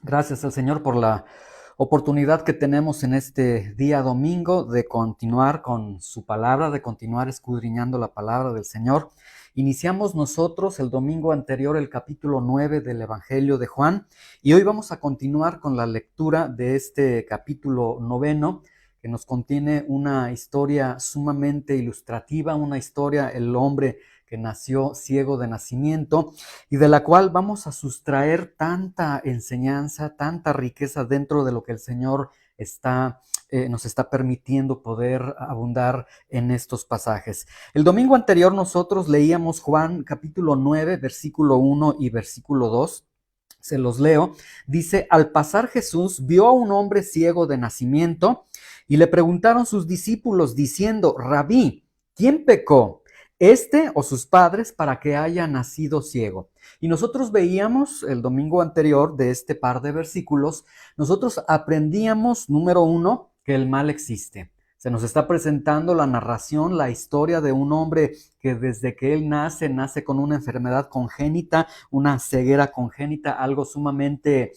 Gracias al Señor por la oportunidad que tenemos en este día domingo de continuar con su palabra, de continuar escudriñando la palabra del Señor. Iniciamos nosotros el domingo anterior el capítulo 9 del Evangelio de Juan y hoy vamos a continuar con la lectura de este capítulo noveno que nos contiene una historia sumamente ilustrativa, una historia, el hombre que nació ciego de nacimiento y de la cual vamos a sustraer tanta enseñanza, tanta riqueza dentro de lo que el Señor nos está permitiendo poder abundar en estos pasajes. El domingo anterior nosotros leíamos Juan capítulo 9, versículo 1 y versículo 2. Se los leo. Dice: al pasar Jesús vio a un hombre ciego de nacimiento y le preguntaron sus discípulos diciendo: Rabí, ¿quién pecó, este o sus padres, para que haya nacido ciego? Y nosotros veíamos el domingo anterior de este par de versículos, nosotros aprendíamos, número uno, que el mal existe. Se nos está presentando la narración, la historia de un hombre que desde que él nace con una enfermedad congénita, una ceguera congénita, algo sumamente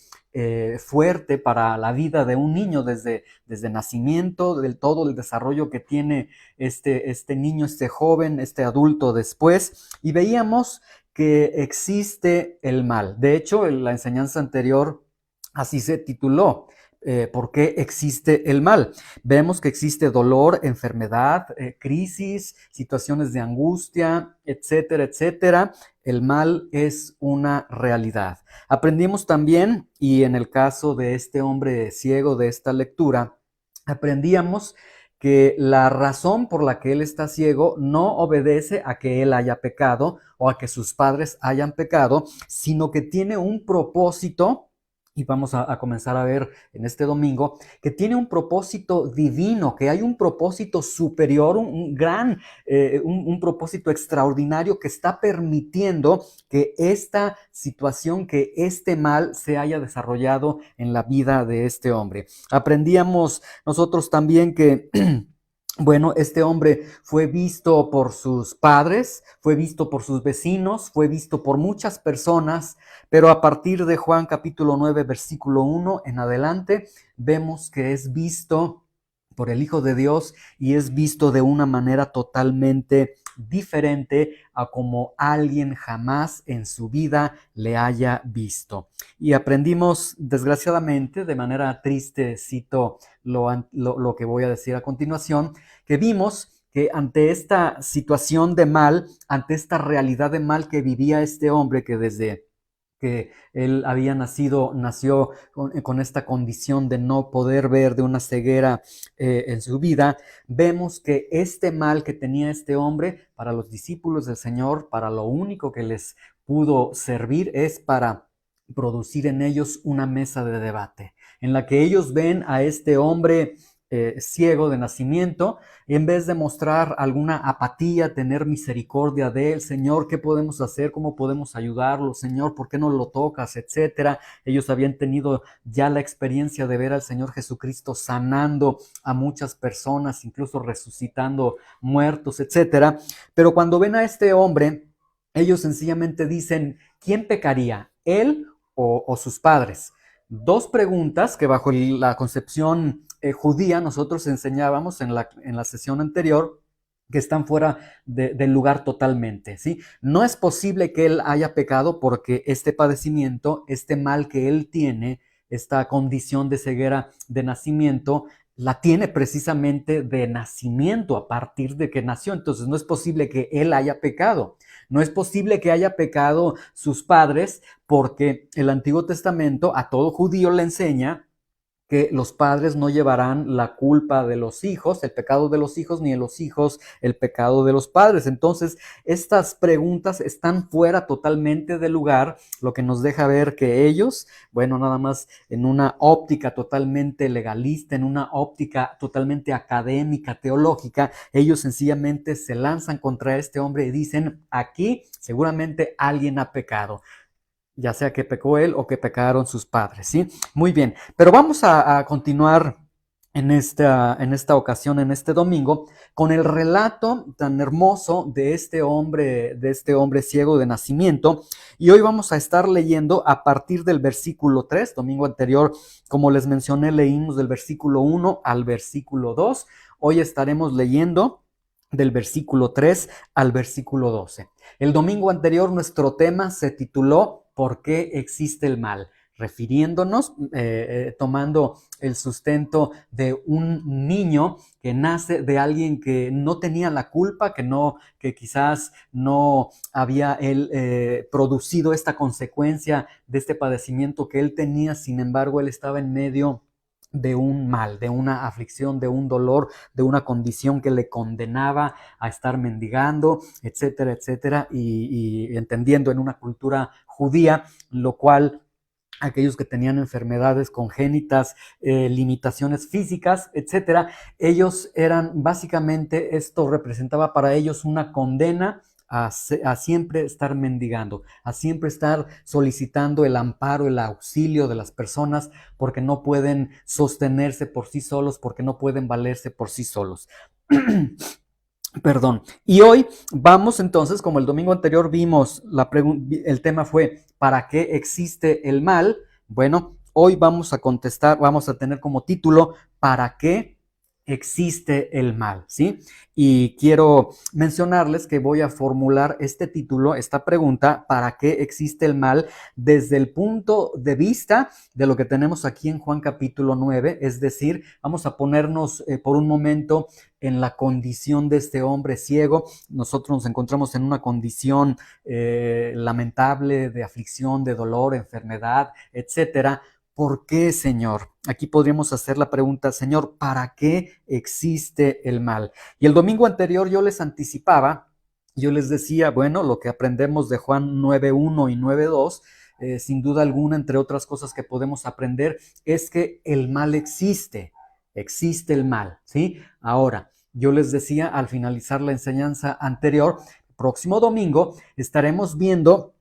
fuerte para la vida de un niño desde nacimiento, del todo el desarrollo que tiene este niño, este joven, este adulto después. Y veíamos que existe el mal. De hecho, en la enseñanza anterior así se tituló. ¿Por qué existe el mal? Vemos que existe dolor, enfermedad, crisis, situaciones de angustia, etcétera, etcétera. El mal es una realidad. Aprendimos también, y en el caso de este hombre ciego de esta lectura, aprendíamos que la razón por la que él está ciego no obedece a que él haya pecado o a que sus padres hayan pecado, sino que tiene un propósito. Y vamos a comenzar a ver en este domingo que tiene un propósito divino, que hay un propósito superior, un gran, un propósito extraordinario que está permitiendo que esta situación, que este mal se haya desarrollado en la vida de este hombre. Aprendíamos nosotros también que bueno, este hombre fue visto por sus padres, fue visto por sus vecinos, fue visto por muchas personas, pero a partir de Juan capítulo 9, versículo 1 en adelante, vemos que es visto por el Hijo de Dios y es visto de una manera totalmente diferente a como alguien jamás en su vida le haya visto. Y aprendimos, desgraciadamente, de manera triste, cito lo que voy a decir a continuación, que vimos que ante esta situación de mal, ante esta realidad de mal que vivía este hombre, que desde que él nació con esta condición de no poder ver, de una ceguera en su vida, vemos que este mal que tenía este hombre, para los discípulos del Señor, para lo único que les pudo servir es para producir en ellos una mesa de debate, en la que ellos ven a este hombre ciego de nacimiento, y en vez de mostrar alguna apatía, tener misericordia de él: Señor, ¿qué podemos hacer? ¿Cómo podemos ayudarlo? Señor, ¿por qué no lo tocas? Etcétera. Ellos habían tenido ya la experiencia de ver al Señor Jesucristo sanando a muchas personas, incluso resucitando muertos, etcétera. Pero cuando ven a este hombre, ellos sencillamente dicen: ¿quién pecaría, él o sus padres? Dos preguntas que bajo la concepción judía nosotros enseñábamos en la sesión anterior, que están fuera del lugar totalmente, ¿sí? No es posible que él haya pecado porque este padecimiento, este mal que él tiene, esta condición de ceguera de nacimiento, la tiene precisamente de nacimiento, a partir de que nació. Entonces no es posible que él haya pecado. No es posible que haya pecado sus padres, porque el Antiguo Testamento a todo judío le enseña que los padres no llevarán la culpa de los hijos, el pecado de los hijos, ni de los hijos el pecado de los padres. Entonces, estas preguntas están fuera totalmente de lugar, lo que nos deja ver que ellos, bueno, nada más en una óptica totalmente legalista, en una óptica totalmente académica, teológica, ellos sencillamente se lanzan contra este hombre y dicen: aquí seguramente alguien ha pecado, ya sea que pecó él o que pecaron sus padres, ¿sí? Muy bien, pero vamos a continuar en esta ocasión, en este domingo, con el relato tan hermoso de este hombre ciego de nacimiento. Y hoy vamos a estar leyendo a partir del versículo 3. Domingo anterior, como les mencioné, leímos del versículo 1 al versículo 2. Hoy estaremos leyendo del versículo 3 al versículo 12. El domingo anterior nuestro tema se tituló ¿Por qué existe el mal? Refiriéndonos, tomando el sustento de un niño que nace de alguien que no tenía la culpa, que quizás no había él producido esta consecuencia de este padecimiento que él tenía. Sin embargo, él estaba en medio de un mal, de una aflicción, de un dolor, de una condición que le condenaba a estar mendigando, etcétera, etcétera, y entendiendo en una cultura judía, lo cual aquellos que tenían enfermedades congénitas, limitaciones físicas, etcétera, ellos eran básicamente, esto representaba para ellos una condena a siempre estar mendigando, a siempre estar solicitando el amparo, el auxilio de las personas, porque no pueden sostenerse por sí solos, porque no pueden valerse por sí solos. Perdón. Y hoy vamos entonces, como el domingo anterior vimos, el tema fue ¿para qué existe el mal? Bueno, hoy vamos a contestar, vamos a tener como título ¿para qué existe el mal? ¿Sí? Y quiero mencionarles que voy a formular este título, esta pregunta, ¿para qué existe el mal? Desde el punto de vista de lo que tenemos aquí en Juan capítulo 9, es decir, vamos a ponernos por un momento en la condición de este hombre ciego. Nosotros nos encontramos en una condición lamentable de aflicción, de dolor, enfermedad, etcétera. ¿Por qué, Señor? Aquí podríamos hacer la pregunta, Señor, ¿para qué existe el mal? Y el domingo anterior yo les anticipaba, yo les decía, bueno, lo que aprendemos de Juan 9.1 y 9.2, sin duda alguna, entre otras cosas que podemos aprender, es que el mal existe el mal, ¿sí? Ahora, yo les decía al finalizar la enseñanza anterior, próximo domingo estaremos viendo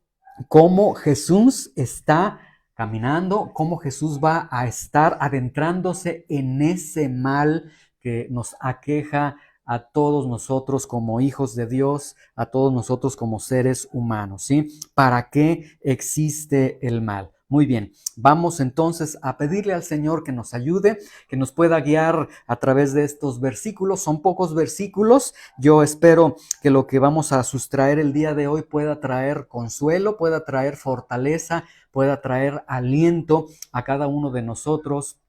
cómo Jesús está caminando, cómo Jesús va a estar adentrándose en ese mal que nos aqueja a todos nosotros como hijos de Dios, a todos nosotros como seres humanos, ¿sí? ¿Para qué existe el mal? Muy bien, vamos entonces a pedirle al Señor que nos ayude, que nos pueda guiar a través de estos versículos. Son pocos versículos. Yo espero que lo que vamos a sustraer el día de hoy pueda traer consuelo, pueda traer fortaleza, pueda traer aliento a cada uno de nosotros,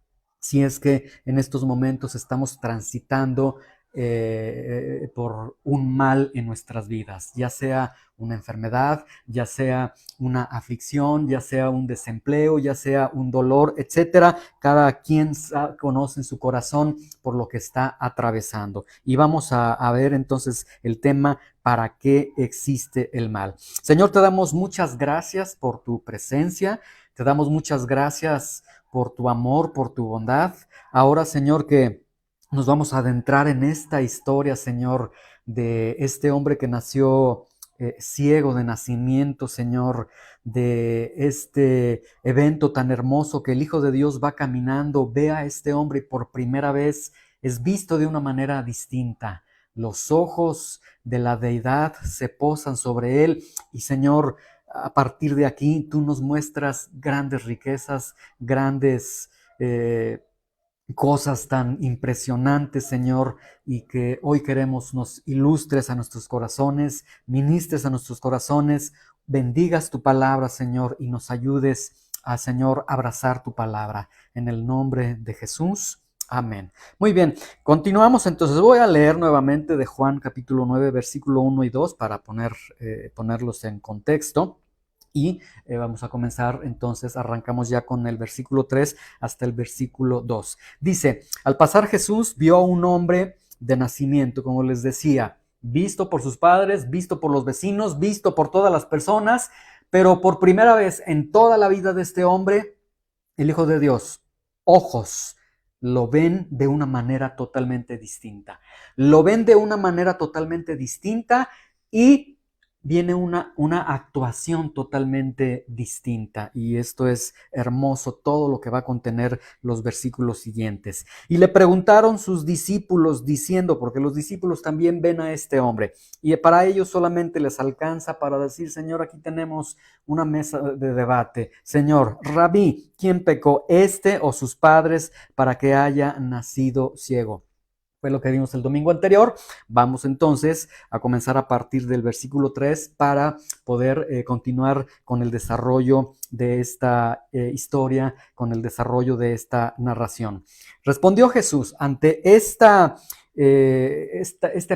si es que en estos momentos estamos transitando por un mal en nuestras vidas, ya sea una enfermedad, ya sea una aflicción, ya sea un desempleo, ya sea un dolor, etcétera. Cada quien conoce en su corazón por lo que está atravesando. Y vamos a ver entonces el tema ¿para qué existe el mal? Señor, te damos muchas gracias por tu presencia, te damos muchas gracias por tu amor, por tu bondad. Ahora, Señor, que nos vamos a adentrar en esta historia, Señor, de este hombre que nació ciego de nacimiento, Señor, de este evento tan hermoso que el Hijo de Dios va caminando, ve a este hombre y por primera vez es visto de una manera distinta. Los ojos de la deidad se posan sobre él y, Señor, a partir de aquí tú nos muestras grandes riquezas, grandes cosas tan impresionantes, Señor, y que hoy queremos nos ilustres a nuestros corazones, ministres a nuestros corazones, bendigas tu palabra, Señor, y nos ayudes a, Señor, abrazar tu palabra. En el nombre de Jesús. Amén. Muy bien, continuamos entonces. Voy a leer nuevamente de Juan capítulo 9, versículo 1 y 2 para ponerlos en contexto. Y vamos a comenzar entonces, arrancamos ya con el versículo 3 hasta el versículo 2. Dice, al pasar Jesús vio a un hombre de nacimiento, como les decía, visto por sus padres, visto por los vecinos, visto por todas las personas, pero por primera vez en toda la vida de este hombre, el Hijo de Dios, ojos, lo ven de una manera totalmente distinta. Lo ven de una manera totalmente distinta y viene una actuación totalmente distinta. Y esto es hermoso, todo lo que va a contener los versículos siguientes. Y le preguntaron sus discípulos diciendo, porque los discípulos también ven a este hombre, y para ellos solamente les alcanza para decir: Señor, aquí tenemos una mesa de debate. Señor, Rabí, ¿quién pecó, este o sus padres, para que haya nacido ciego? Fue lo que vimos el domingo anterior. Vamos entonces a comenzar a partir del versículo 3 para poder continuar con el desarrollo de esta historia, con el desarrollo de esta narración. Respondió Jesús ante este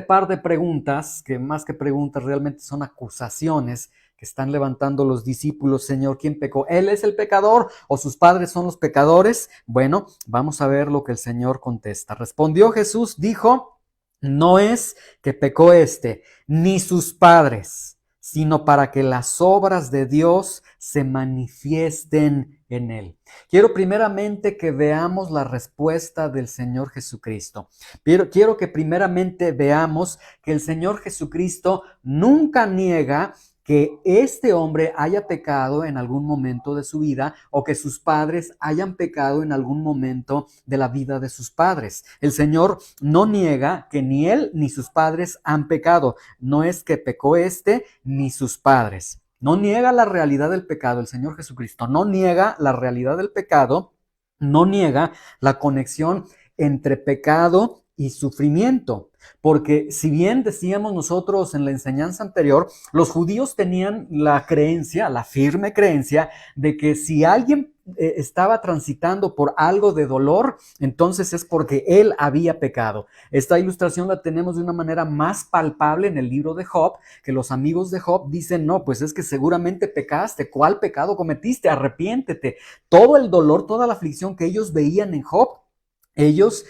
par de preguntas, que más que preguntas realmente son acusaciones que están levantando los discípulos. Señor, ¿quién pecó? ¿Él es el pecador o sus padres son los pecadores? Bueno, vamos a ver lo que el Señor contesta. Respondió Jesús, dijo: no es que pecó este, ni sus padres, sino para que las obras de Dios se manifiesten en él. Quiero primeramente que veamos la respuesta del Señor Jesucristo. Quiero que primeramente veamos que el Señor Jesucristo nunca niega que este hombre haya pecado en algún momento de su vida, o que sus padres hayan pecado en algún momento de la vida de sus padres. El Señor no niega que ni él ni sus padres han pecado. No es que pecó este ni sus padres. No niega la realidad del pecado. El Señor Jesucristo no niega la realidad del pecado, no niega la conexión entre pecado y sufrimiento. Porque si bien decíamos nosotros en la enseñanza anterior, los judíos tenían la creencia, la firme creencia, de que si alguien estaba transitando por algo de dolor, entonces es porque él había pecado. Esta ilustración la tenemos de una manera más palpable en el libro de Job, que los amigos de Job dicen: no, pues es que seguramente pecaste. ¿Cuál pecado cometiste? Arrepiéntete. Todo el dolor, toda la aflicción que ellos veían en Job, ellos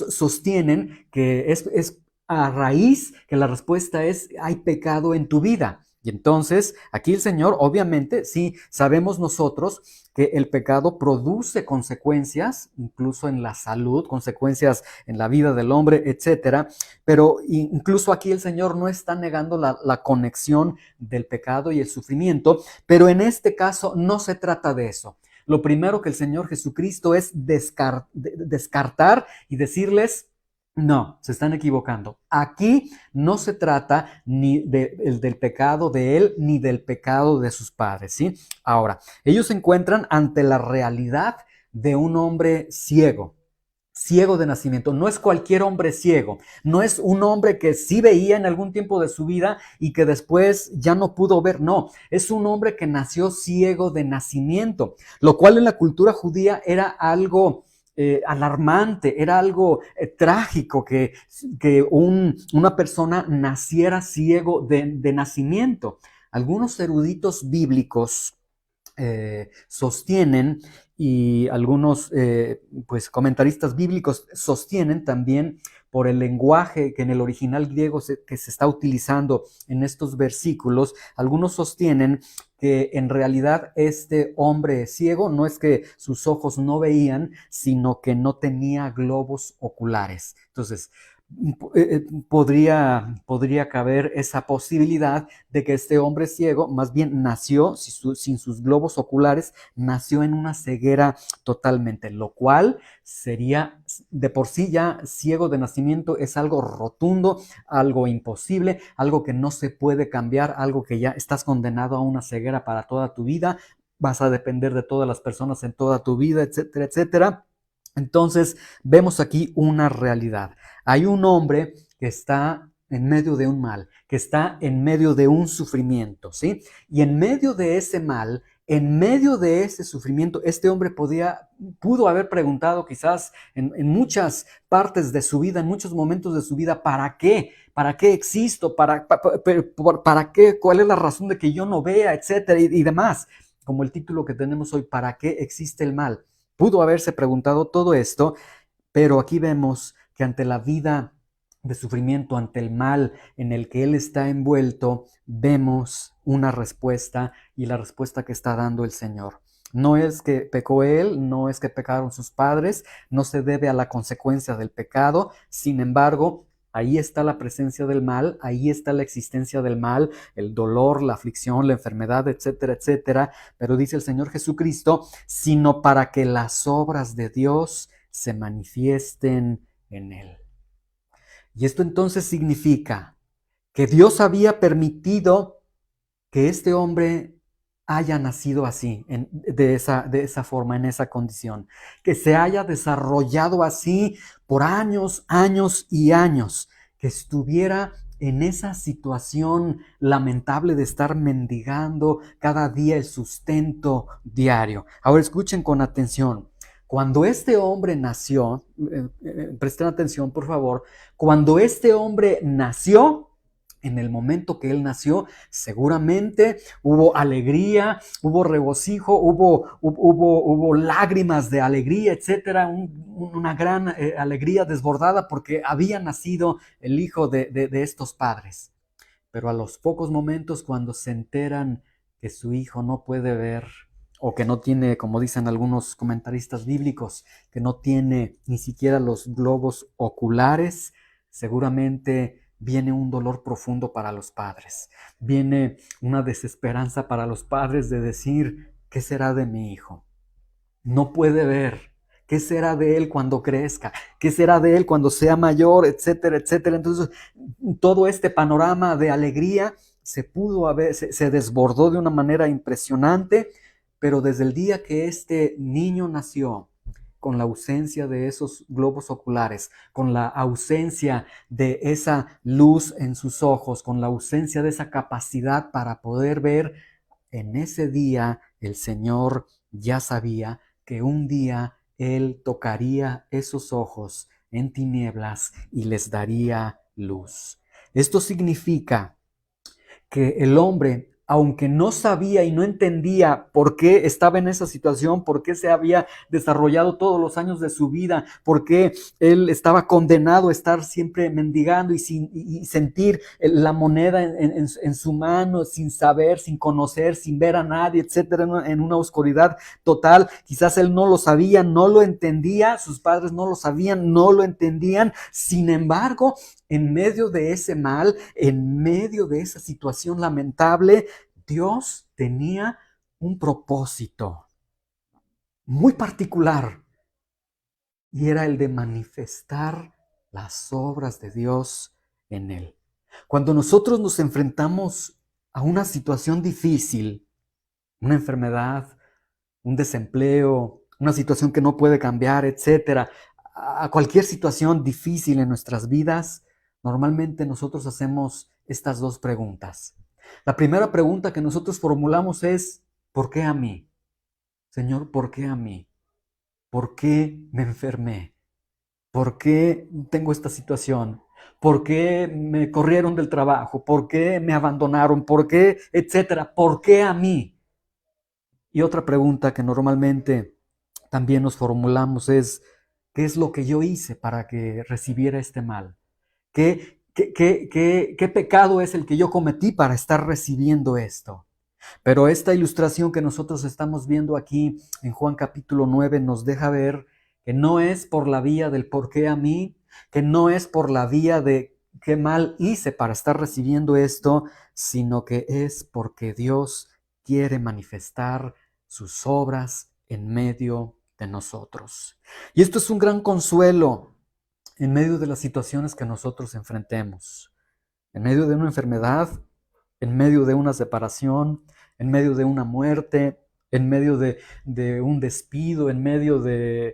sostienen que es a raíz que la respuesta es: hay pecado en tu vida. Y entonces aquí el Señor, obviamente, sí sabemos nosotros que el pecado produce consecuencias, incluso en la salud, consecuencias en la vida del hombre, etcétera. Pero incluso aquí el Señor no está negando la conexión del pecado y el sufrimiento, pero en este caso no se trata de eso. Lo primero que el Señor Jesucristo es descartar y decirles: no, se están equivocando. Aquí no se trata ni del pecado de él ni del pecado de sus padres, ¿sí? Ahora, ellos se encuentran ante la realidad de un hombre ciego. Ciego de nacimiento. No es cualquier hombre ciego, no es un hombre que sí veía en algún tiempo de su vida y que después ya no pudo ver. No, es un hombre que nació ciego de nacimiento, lo cual en la cultura judía era algo alarmante, era algo trágico que una persona naciera ciego de nacimiento. Algunos eruditos bíblicos sostienen, y algunos pues comentaristas bíblicos sostienen también, por el lenguaje que en el original griego que se está utilizando en estos versículos, algunos sostienen que en realidad este hombre ciego no es que sus ojos no veían, sino que no tenía globos oculares. Entonces, podría caber esa posibilidad de que este hombre ciego más bien nació sin sus globos oculares, nació en una ceguera totalmente, lo cual sería de por sí ya ciego de nacimiento, es algo rotundo, algo imposible, algo que no se puede cambiar, algo que ya estás condenado a una ceguera para toda tu vida, vas a depender de todas las personas en toda tu vida, etcétera, etcétera. Entonces, vemos aquí una realidad. Hay un hombre que está en medio de un mal, que está en medio de un sufrimiento, ¿sí? Y en medio de ese mal, en medio de ese sufrimiento, este hombre pudo haber preguntado quizás en muchas partes de su vida, en muchos momentos de su vida: ¿para qué? ¿Para qué existo? ¿Para qué? ¿Cuál es la razón de que yo no vea? Etcétera, y demás. Como el título que tenemos hoy: ¿para qué existe el mal? Pudo haberse preguntado todo esto, pero aquí vemos que ante la vida de sufrimiento, ante el mal en el que él está envuelto, vemos una respuesta, y la respuesta que está dando el Señor. No es que pecó él, no es que pecaron sus padres, no se debe a la consecuencia del pecado. Sin embargo, Ahí está la presencia del mal, ahí está la existencia del mal, el dolor, la aflicción, la enfermedad, etcétera, etcétera. Pero dice el Señor Jesucristo, sino para que las obras de Dios se manifiesten en él. Y esto entonces significa que Dios había permitido que este hombre haya nacido así, de esa forma, en esa condición, que se haya desarrollado así por años, años y años, que estuviera en esa situación lamentable de estar mendigando cada día el sustento diario. Ahora escuchen con atención. Cuando este hombre nació, presten atención por favor, cuando este hombre nació, en el momento que él nació, seguramente hubo alegría, hubo regocijo, hubo lágrimas de alegría, etcétera, una gran alegría desbordada porque había nacido el hijo de estos padres. Pero a los pocos momentos, cuando se enteran que su hijo no puede ver, o que no tiene, como dicen algunos comentaristas bíblicos, que no tiene ni siquiera los globos oculares, seguramente viene un dolor profundo para los padres. Viene una desesperanza para los padres de decir, ¿qué será de mi hijo? No puede ver. ¿Qué será de él cuando crezca? ¿Qué será de él cuando sea mayor? Etcétera, etcétera. Entonces, todo este panorama de alegría se desbordó de una manera impresionante, pero desde el día que este niño nació, con la ausencia de esos globos oculares, con la ausencia de esa luz en sus ojos, con la ausencia de esa capacidad para poder ver, en ese día el Señor ya sabía que un día Él tocaría esos ojos en tinieblas y les daría luz. Esto significa que el hombre, aunque no sabía y no entendía por qué estaba en esa situación, por qué se había desarrollado todos los años de su vida, por qué él estaba condenado a estar siempre mendigando y sentir la moneda en su mano, sin saber, sin conocer, sin ver a nadie, etcétera, en una oscuridad total. Quizás él no lo sabía, no lo entendía, sus padres no lo sabían, no lo entendían. Sin embargo, en medio de ese mal, en medio de esa situación lamentable, Dios tenía un propósito muy particular, y era el de manifestar las obras de Dios en él. Cuando nosotros nos enfrentamos a una situación difícil, una enfermedad, un desempleo, una situación que no puede cambiar, etcétera, a cualquier situación difícil en nuestras vidas, normalmente nosotros hacemos estas dos preguntas. La primera pregunta que nosotros formulamos es, ¿por qué a mí? Señor, ¿por qué a mí? ¿Por qué me enfermé? ¿Por qué tengo esta situación? ¿Por qué me corrieron del trabajo? ¿Por qué me abandonaron? ¿Por qué? Etcétera. ¿Por qué a mí? Y otra pregunta que normalmente también nos formulamos es, ¿qué es lo que yo hice para que recibiera este mal? ¿Qué pecado es el que yo cometí para estar recibiendo esto? Pero esta ilustración que nosotros estamos viendo aquí en Juan capítulo 9 nos deja ver que no es por la vía del por qué a mí, que no es por la vía de qué mal hice para estar recibiendo esto, sino que es porque Dios quiere manifestar sus obras en medio de nosotros. Y esto es un gran consuelo en medio de las situaciones que nosotros enfrentemos, en medio de una enfermedad, en medio de una separación, en medio de una muerte, en medio de un despido, en medio de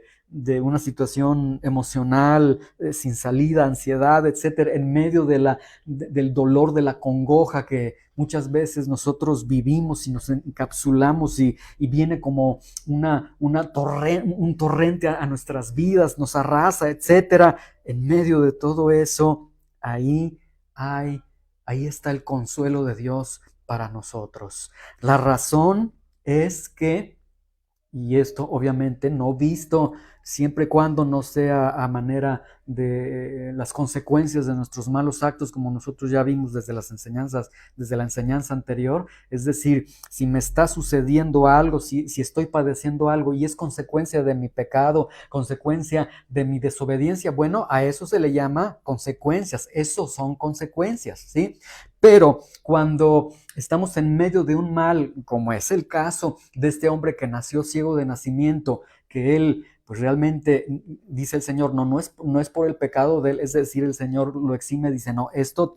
una situación emocional sin salida, ansiedad, etcétera, en medio del dolor, de la congoja que muchas veces nosotros vivimos y nos encapsulamos y viene como un torrente a nuestras vidas, nos arrasa, etcétera. En medio de todo eso, ahí está el consuelo de Dios para nosotros. La razón es que Y esto obviamente no visto siempre y cuando no sea a manera de las consecuencias de nuestros malos actos, como nosotros ya vimos desde las enseñanzas, desde la enseñanza anterior. Es decir, si me está sucediendo algo, si estoy padeciendo algo y es consecuencia de mi pecado, consecuencia de mi desobediencia, bueno, a eso se le llama consecuencias. Eso son consecuencias, ¿sí? Pero cuando estamos en medio de un mal, como es el caso de este hombre que nació ciego de nacimiento, que él pues realmente dice el Señor, no es por el pecado de él, es decir, el Señor lo exime, dice, no, esto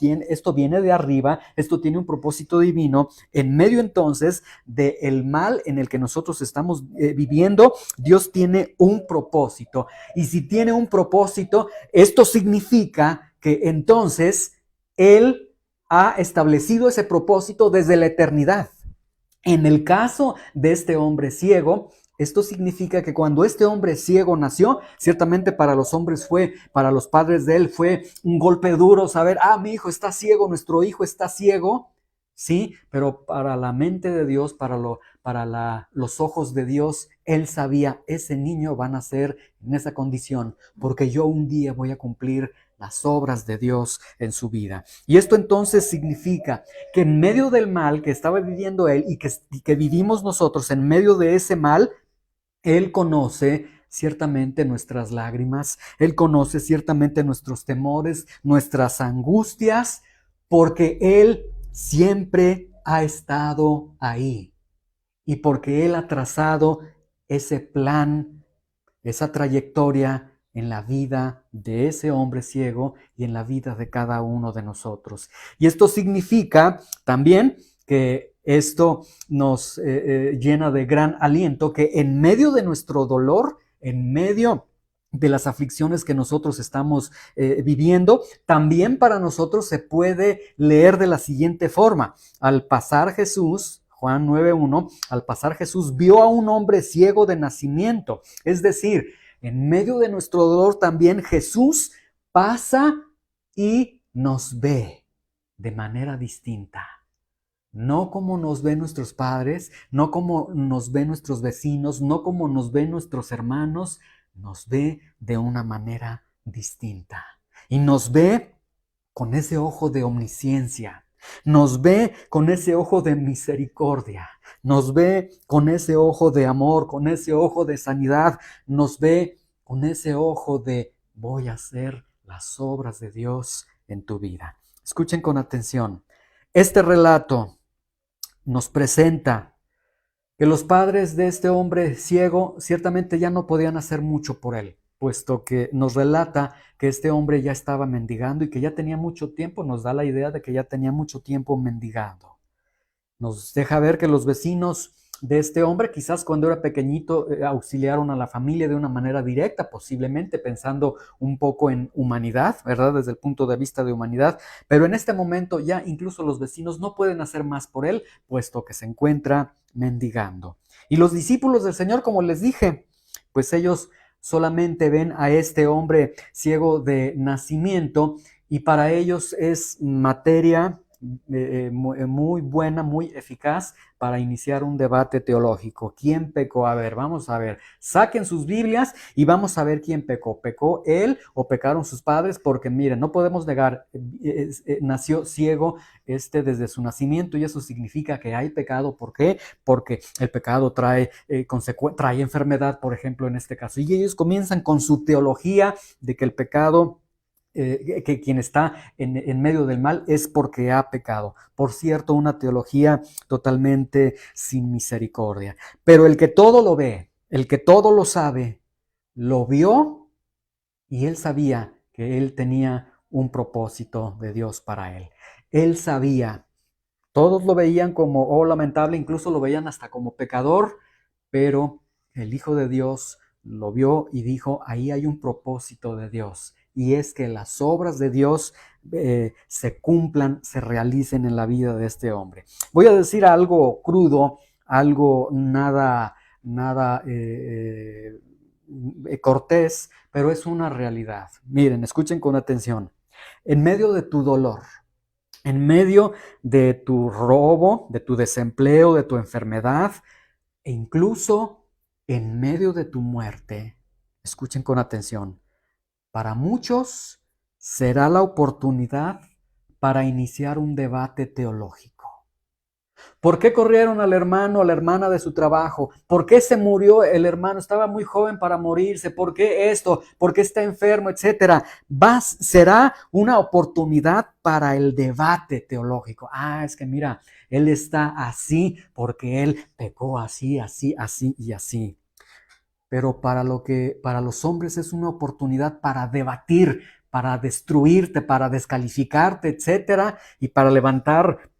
viene de arriba, esto tiene un propósito divino. En medio entonces del mal en el que nosotros estamos viviendo, Dios tiene un propósito. Y si tiene un propósito, esto significa que entonces Él ha establecido ese propósito desde la eternidad. En el caso de este hombre ciego, esto significa que cuando este hombre ciego nació, ciertamente para los hombres para los padres de él fue un golpe duro saber, mi hijo está ciego, nuestro hijo está ciego, sí, pero para la mente de Dios, los ojos de Dios, él sabía, ese niño va a nacer en esa condición, porque yo un día voy a cumplir las obras de Dios en su vida. Y esto entonces significa que en medio del mal que estaba viviendo él y que vivimos nosotros, en medio de ese mal, él conoce ciertamente nuestras lágrimas, Él conoce ciertamente nuestros temores, nuestras angustias, porque Él siempre ha estado ahí y porque Él ha trazado ese plan, esa trayectoria en la vida de ese hombre ciego y en la vida de cada uno de nosotros. Y esto significa también que esto nos llena de gran aliento, que en medio de nuestro dolor, en medio de las aflicciones que nosotros estamos viviendo, también para nosotros se puede leer de la siguiente forma. Al pasar Jesús, Juan 9:1, al pasar Jesús vio a un hombre ciego de nacimiento. Es decir, en medio de nuestro dolor también Jesús pasa y nos ve de manera distinta. No como nos ven nuestros padres, no como nos ven nuestros vecinos, no como nos ven nuestros hermanos, nos ve de una manera distinta. Y nos ve con ese ojo de omnisciencia, nos ve con ese ojo de misericordia, nos ve con ese ojo de amor, con ese ojo de sanidad, nos ve con ese ojo de voy a hacer las obras de Dios en tu vida. Escuchen con atención. Este relato nos presenta que los padres de este hombre ciego ciertamente ya no podían hacer mucho por él, puesto que nos relata que este hombre ya estaba mendigando y que ya tenía mucho tiempo, nos da la idea de que ya tenía mucho tiempo mendigando. Nos deja ver que los vecinos de este hombre, quizás cuando era pequeñito, auxiliaron a la familia de una manera directa, posiblemente pensando un poco en humanidad, ¿verdad? Desde el punto de vista de humanidad, pero en este momento ya incluso los vecinos no pueden hacer más por él, puesto que se encuentra mendigando. Y los discípulos del Señor, como les dije, pues ellos solamente ven a este hombre ciego de nacimiento y para ellos es materia muy buena, muy eficaz para iniciar un debate teológico. ¿Quién pecó? A ver, vamos a ver. Saquen sus Biblias y vamos a ver quién pecó. ¿Pecó él o pecaron sus padres? Porque miren, no podemos negar, nació ciego desde su nacimiento y eso significa que hay pecado. ¿Por qué? Porque el pecado trae enfermedad, por ejemplo, en este caso. Y ellos comienzan con su teología de que el pecado que quien está en medio del mal es porque ha pecado. Por cierto, una teología totalmente sin misericordia. Pero el que todo lo ve, el que todo lo sabe, lo vio y él sabía que él tenía un propósito de Dios para él. Él sabía, todos lo veían como lamentable, incluso lo veían hasta como pecador, pero el Hijo de Dios lo vio y dijo, ahí hay un propósito de Dios. Y es que las obras de Dios se cumplan, se realicen en la vida de este hombre. Voy a decir algo crudo, algo nada cortés, pero es una realidad. Miren, escuchen con atención. En medio de tu dolor, en medio de tu robo, de tu desempleo, de tu enfermedad, e incluso en medio de tu muerte, escuchen con atención, para muchos será la oportunidad para iniciar un debate teológico. ¿Por qué corrieron al hermano, a la hermana de su trabajo? ¿Por qué se murió el hermano? Estaba muy joven para morirse. ¿Por qué esto? ¿Por qué está enfermo? Etcétera. Será una oportunidad para el debate teológico. Es que mira, él está así porque él pecó así, así, así y así. Pero para los hombres es una oportunidad para debatir, para destruirte, para descalificarte, etcétera, y para levantar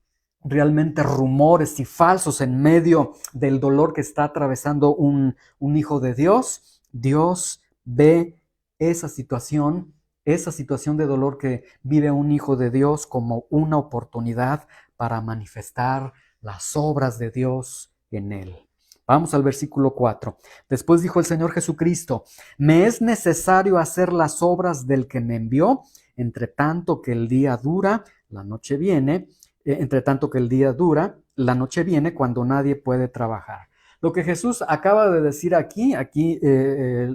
realmente rumores y falsos en medio del dolor que está atravesando un hijo de Dios. Dios ve esa situación de dolor que vive un hijo de Dios como una oportunidad para manifestar las obras de Dios en él. Vamos al versículo 4. Después dijo el Señor Jesucristo: me es necesario hacer las obras del que me envió, entre tanto que el día dura, la noche viene. Entre tanto que el día dura, la noche viene cuando nadie puede trabajar. Lo que Jesús acaba de decir aquí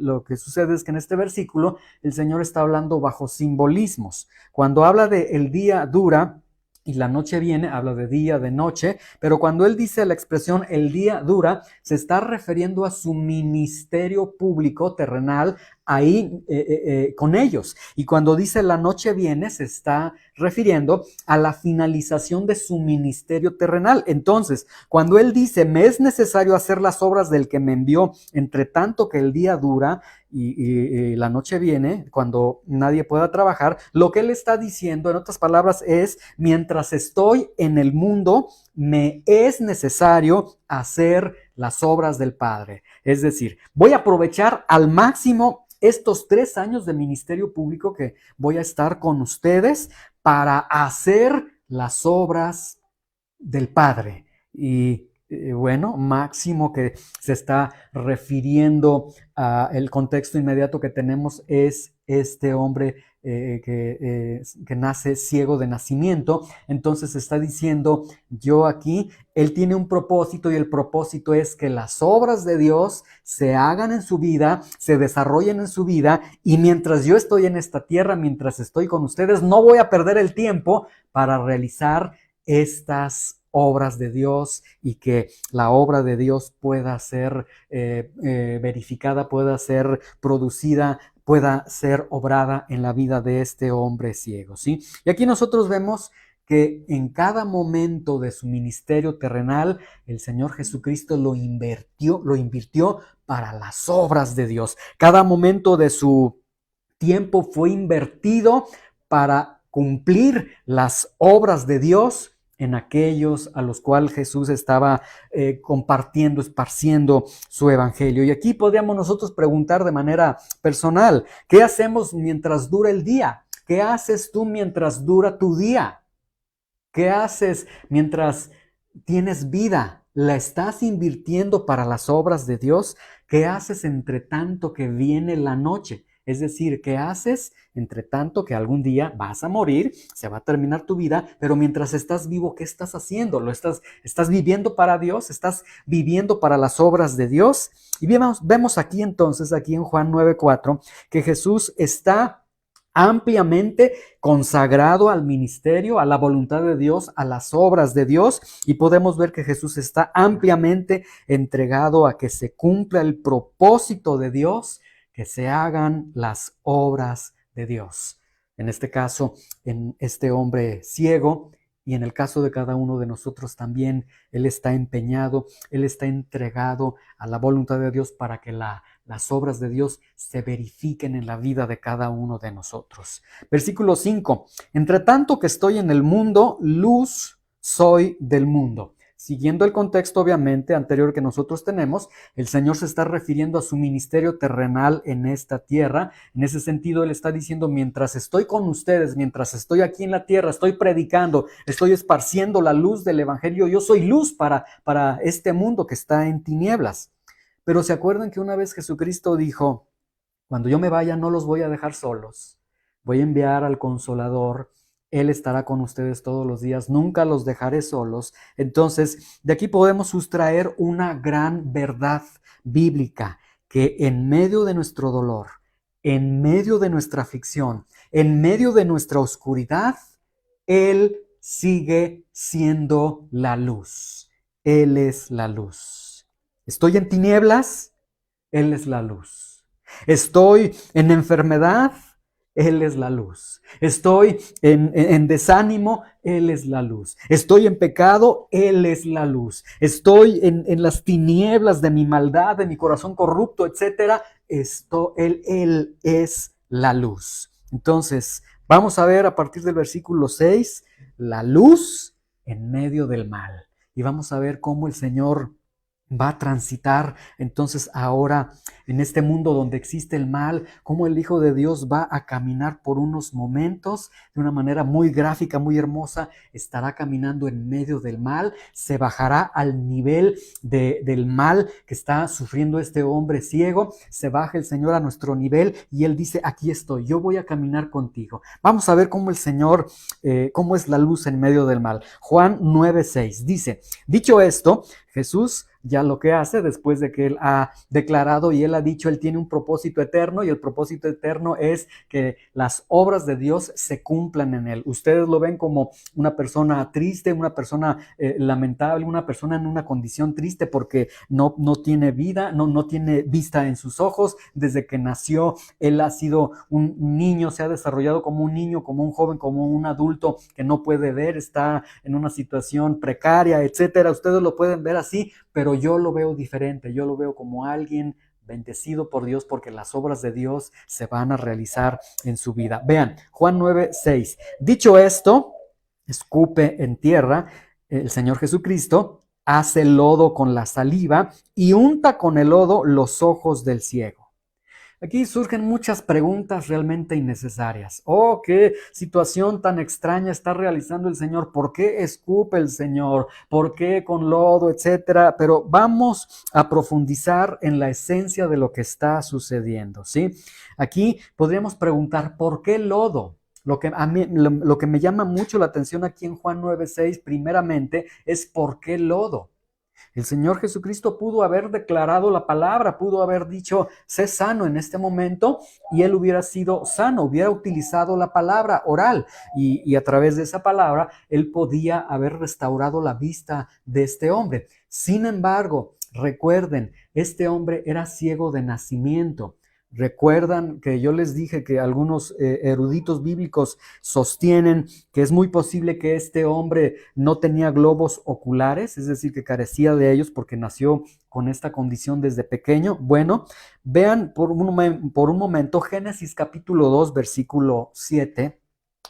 lo que sucede es que en este versículo el Señor está hablando bajo simbolismos. Cuando habla de el día dura y la noche viene, habla de día, de noche, pero cuando él dice la expresión el día dura, se está refiriendo a su ministerio público terrenal ahí con ellos. Y cuando dice la noche viene, se está refiriendo a la finalización de su ministerio terrenal. Entonces, cuando él dice, me es necesario hacer las obras del que me envió, entre tanto que el día dura y la noche viene, cuando nadie pueda trabajar, lo que él está diciendo, en otras palabras, es, mientras estoy en el mundo, me es necesario hacer las obras del Padre. Es decir, voy a aprovechar al máximo estos 3 años de ministerio público que voy a estar con ustedes para hacer las obras del Padre. Y bueno, máximo que se está refiriendo a el contexto inmediato que tenemos es este hombre que nace ciego de nacimiento. Entonces está diciendo, yo aquí, él tiene un propósito y el propósito es que las obras de Dios se hagan en su vida, se desarrollen en su vida, y mientras yo estoy en esta tierra, mientras estoy con ustedes, no voy a perder el tiempo para realizar estas obras de Dios y que la obra de Dios pueda ser verificada, pueda ser producida, pueda ser obrada en la vida de este hombre ciego, ¿sí? Y aquí nosotros vemos que en cada momento de su ministerio terrenal, el Señor Jesucristo lo invirtió para las obras de Dios. Cada momento de su tiempo fue invertido para cumplir las obras de Dios en aquellos a los cuales Jesús estaba compartiendo, esparciendo su evangelio. Y aquí podríamos nosotros preguntar de manera personal, ¿qué hacemos mientras dura el día? ¿Qué haces tú mientras dura tu día? ¿Qué haces mientras tienes vida? ¿La estás invirtiendo para las obras de Dios? ¿Qué haces entre tanto que viene la noche? Es decir, ¿qué haces entre tanto que algún día vas a morir, se va a terminar tu vida, pero mientras estás vivo, ¿qué estás haciendo? ¿Estás viviendo para Dios? ¿Estás viviendo para las obras de Dios? Y vemos aquí entonces, aquí en Juan 9:4, que Jesús está ampliamente consagrado al ministerio, a la voluntad de Dios, a las obras de Dios, y podemos ver que Jesús está ampliamente entregado a que se cumpla el propósito de Dios, que se hagan las obras de Dios. En este caso, en este hombre ciego, y en el caso de cada uno de nosotros también, Él está empeñado, Él está entregado a la voluntad de Dios para que las obras de Dios se verifiquen en la vida de cada uno de nosotros. Versículo 5. Entre tanto que estoy en el mundo, luz soy del mundo. Siguiendo el contexto obviamente anterior que nosotros tenemos, el Señor se está refiriendo a su ministerio terrenal en esta tierra. En ese sentido, Él está diciendo, mientras estoy con ustedes, mientras estoy aquí en la tierra, estoy predicando, estoy esparciendo la luz del evangelio, yo soy luz para este mundo que está en tinieblas. Pero se acuerdan que una vez Jesucristo dijo, cuando yo me vaya no los voy a dejar solos, voy a enviar al Consolador, Él estará con ustedes todos los días, nunca los dejaré solos. Entonces, de aquí podemos sustraer una gran verdad bíblica, que en medio de nuestro dolor, en medio de nuestra aflicción, en medio de nuestra oscuridad, Él sigue siendo la luz. Él es la luz. Estoy en tinieblas, Él es la luz. Estoy en enfermedad, Él es la luz. Estoy en desánimo, Él es la luz. Estoy en pecado, Él es la luz. Estoy en las tinieblas de mi maldad, de mi corazón corrupto, etcétera. Él es la luz. Entonces, vamos a ver a partir del versículo 6, la luz en medio del mal. Y vamos a ver cómo el Señor va a transitar entonces ahora en este mundo donde existe el mal, cómo el Hijo de Dios va a caminar por unos momentos de una manera muy gráfica, muy hermosa. Estará caminando en medio del mal, se bajará al nivel del mal que está sufriendo este hombre ciego, se baja el Señor a nuestro nivel y Él dice: aquí estoy, yo voy a caminar contigo. Vamos a ver cómo el Señor, cómo es la luz en medio del mal. Juan 9:6 dice: dicho esto, Jesús ya lo que hace después de que Él ha declarado y Él ha dicho, Él tiene un propósito eterno, y el propósito eterno es que las obras de Dios se cumplan en Él. Ustedes lo ven como una persona triste, una persona lamentable, una persona en una condición triste porque no tiene vida, no tiene vista en sus ojos. Desde que nació, Él ha sido un niño, se ha desarrollado como un niño, como un joven, como un adulto que no puede ver, está en una situación precaria, etcétera. Ustedes lo pueden ver así, pero yo lo veo diferente. Yo lo veo como alguien bendecido por Dios, porque las obras de Dios se van a realizar en su vida. Vean, Juan 9:6. Dicho esto, escupe en tierra. El Señor Jesucristo hace lodo con la saliva y unta con el lodo los ojos del ciego. Aquí surgen muchas preguntas realmente innecesarias. Oh, qué situación tan extraña está realizando el Señor. ¿Por qué escupe el Señor? ¿Por qué con lodo, etcétera? Pero vamos a profundizar en la esencia de lo que está sucediendo, ¿sí? Aquí podríamos preguntar: ¿por qué lodo? Lo que me llama mucho la atención aquí en Juan 9:6, primeramente, es ¿por qué lodo? El Señor Jesucristo pudo haber declarado la palabra, pudo haber dicho: sé sano en este momento, y Él hubiera sido sano, hubiera utilizado la palabra oral, y a través de esa palabra Él podía haber restaurado la vista de este hombre. Sin embargo, recuerden, este hombre era ciego de nacimiento. Recuerdan que yo les dije que algunos eruditos bíblicos sostienen que es muy posible que este hombre no tenía globos oculares, es decir, que carecía de ellos porque nació con esta condición desde pequeño. Bueno, vean por un momento Génesis capítulo 2, versículo 7.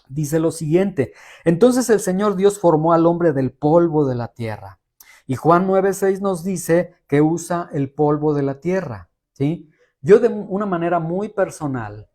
Dice lo siguiente: entonces el Señor Dios formó al hombre del polvo de la tierra. Y Juan 9:6 nos dice que usa el polvo de la tierra, ¿sí? Yo de una manera muy personal,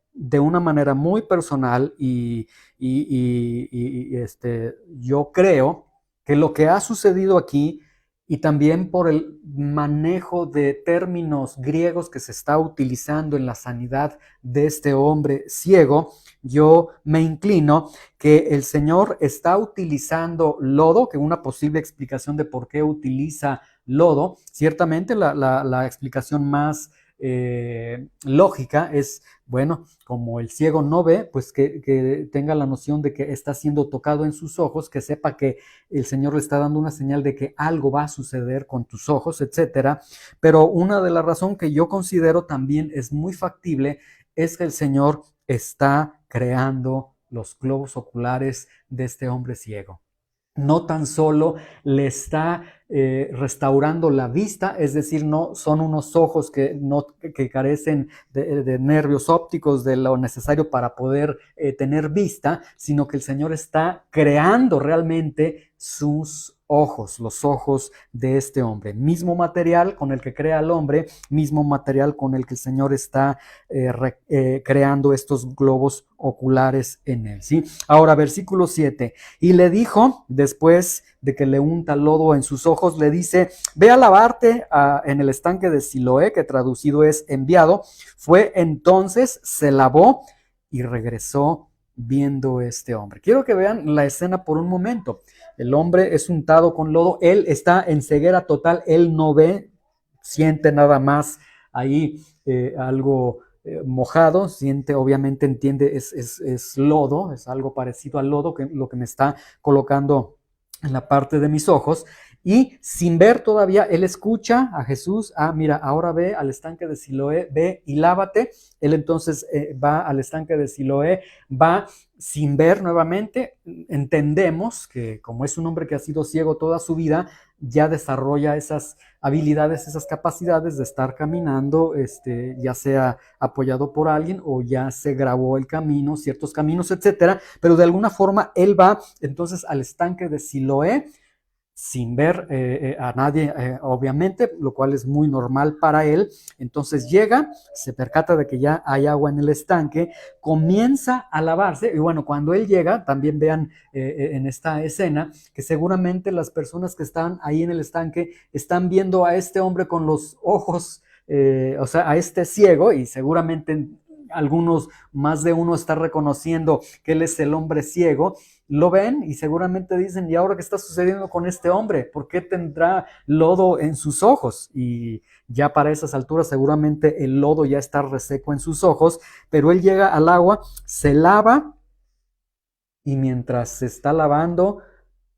yo creo que lo que ha sucedido aquí, y también por el manejo de términos griegos que se está utilizando en la sanidad de este hombre ciego, yo me inclino que el Señor está utilizando lodo, que una posible explicación de por qué utiliza lodo, ciertamente la explicación más lógica es, bueno, como el ciego no ve, pues que tenga la noción de que está siendo tocado en sus ojos, que sepa que el Señor le está dando una señal de que algo va a suceder con tus ojos, etcétera. Pero una de las razones que yo considero también es muy factible es que el Señor está creando los globos oculares de este hombre ciego. No tan solo le está restaurando la vista, es decir, no son unos ojos que carecen de nervios ópticos, de lo necesario para poder tener vista, sino que el Señor está creando realmente sus ojos, los ojos de este hombre. Mismo material con el que crea al hombre, mismo material con el que el Señor está creando estos globos oculares en él, ¿sí? Ahora, versículo 7. Y le dijo, después de que le unta lodo en sus ojos, le dice: ve a lavarte en el estanque de Siloé, que traducido es enviado. Fue entonces, se lavó y regresó viendo este hombre. Quiero que vean la escena por un momento. El hombre es untado con lodo, él está en ceguera total, él no ve, siente nada más ahí algo mojado, siente, obviamente entiende, es lodo, es algo parecido al lodo, que lo que me está colocando en la parte de mis ojos, y sin ver todavía, él escucha a Jesús, mira, ahora ve al estanque de Siloé, ve y lávate. Él entonces va al estanque de Siloé, va sin ver nuevamente. Entendemos que como es un hombre que ha sido ciego toda su vida, ya desarrolla esas habilidades, esas capacidades de estar caminando, ya sea apoyado por alguien o ya se grabó el camino, ciertos caminos, etcétera, pero de alguna forma él va entonces al estanque de Siloé sin ver a nadie, obviamente, lo cual es muy normal para él. Entonces llega, se percata de que ya hay agua en el estanque, comienza a lavarse, y bueno, cuando él llega, también vean en esta escena, que seguramente las personas que están ahí en el estanque están viendo a este hombre con los ojos, o sea, a este ciego, y seguramente algunos, más de uno está reconociendo que él es el hombre ciego, lo ven y seguramente dicen, ¿y ahora qué está sucediendo con este hombre? ¿Por qué tendrá lodo en sus ojos? Y ya para esas alturas seguramente el lodo ya está reseco en sus ojos, pero él llega al agua, se lava y mientras se está lavando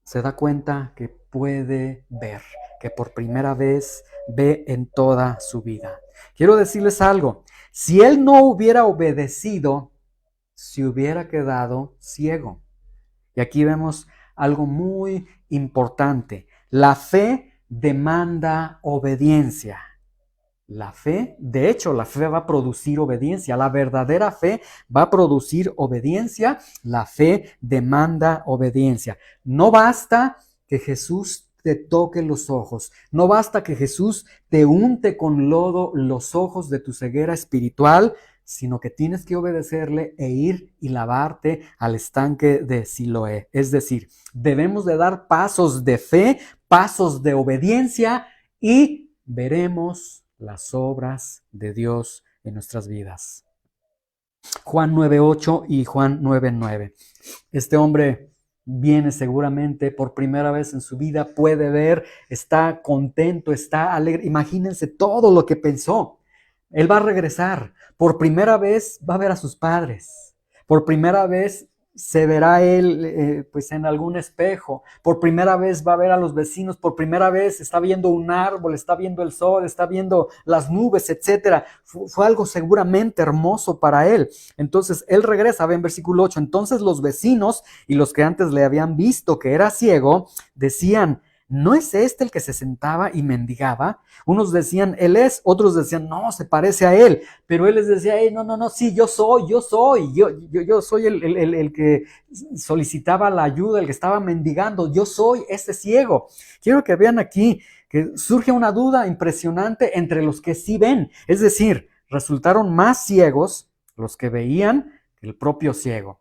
se da cuenta que puede ver, que por primera vez ve en toda su vida. Quiero decirles algo, si él no hubiera obedecido, se hubiera quedado ciego. Y aquí vemos algo muy importante. La fe demanda obediencia. La fe, de hecho, la fe va a producir obediencia. La verdadera fe va a producir obediencia. La fe demanda obediencia. No basta que Jesús te toque los ojos. No basta que Jesús te unte con lodo los ojos de tu ceguera espiritual, sino que tienes que obedecerle e ir y lavarte al estanque de Siloé. Es decir, debemos de dar pasos de fe, pasos de obediencia y veremos las obras de Dios en nuestras vidas. Juan 9:8 y Juan 9:9. Este hombre viene seguramente por primera vez en su vida, puede ver, está contento, está alegre. Imagínense todo lo que pensó. Él va a regresar. Por primera vez va a ver a sus padres. Por primera vez se verá él pues en algún espejo. Por primera vez va a ver a los vecinos. Por primera vez está viendo un árbol, está viendo el sol, está viendo las nubes, etc. Fue algo seguramente hermoso para él. Entonces él regresa, ve en versículo 8. Entonces los vecinos y los que antes le habían visto que era ciego, decían, ¿no es este el que se sentaba y mendigaba? Unos decían, él es, otros decían, no, se parece a él. Pero él les decía, no, sí, yo soy el que solicitaba la ayuda, el que estaba mendigando, yo soy ese ciego. Quiero que vean aquí que surge una duda impresionante entre los que sí ven. Es decir, resultaron más ciegos los que veían que el propio ciego.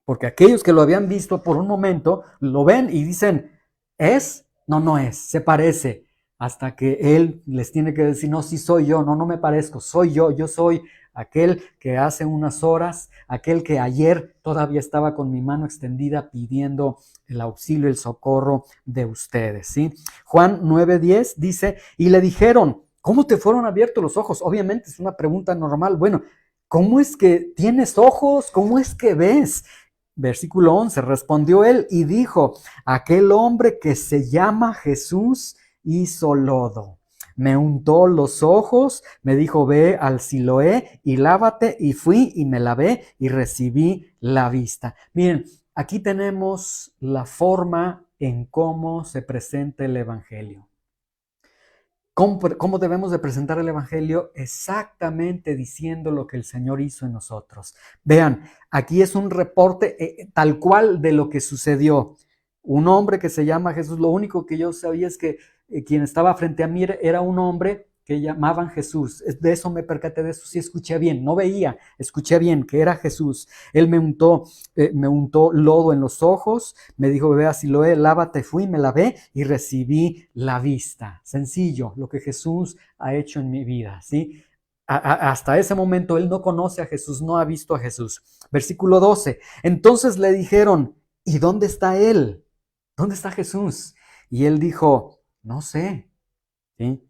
Porque aquellos que lo habían visto por un momento, lo ven y dicen, ¿es? No es, se parece, hasta que él les tiene que decir, no, sí soy yo, no me parezco, soy yo soy aquel que hace unas horas, aquel que ayer todavía estaba con mi mano extendida pidiendo el auxilio, el socorro de ustedes, ¿sí? Juan 9:10 dice, y le dijeron, ¿cómo te fueron abiertos los ojos? Obviamente es una pregunta normal, bueno, ¿cómo es que tienes ojos? ¿Cómo es que ves? Versículo 11, respondió él y dijo, aquel hombre que se llama Jesús hizo lodo, me untó los ojos, me dijo, ve al Siloé y lávate, y fui y me lavé y recibí la vista. Miren, aquí tenemos la forma en cómo se presenta el Evangelio. ¿Cómo debemos de presentar el Evangelio? Exactamente diciendo lo que el Señor hizo en nosotros. Vean, aquí es un reporte tal cual de lo que sucedió. Un hombre que se llama Jesús, lo único que yo sabía es que quien estaba frente a mí era un hombre que llamaban Jesús. De eso me percaté, de eso sí escuché bien, no veía, escuché bien que era Jesús. Él me untó lodo en los ojos, me dijo, ve a Siloé, lávate, fui, me lavé y recibí la vista. Sencillo, lo que Jesús ha hecho en mi vida, ¿sí? hasta ese momento él no conoce a Jesús, no ha visto a Jesús. Versículo 12. Entonces le dijeron, ¿y dónde está él? ¿Dónde está Jesús? Y él dijo, no sé. ¿Sí?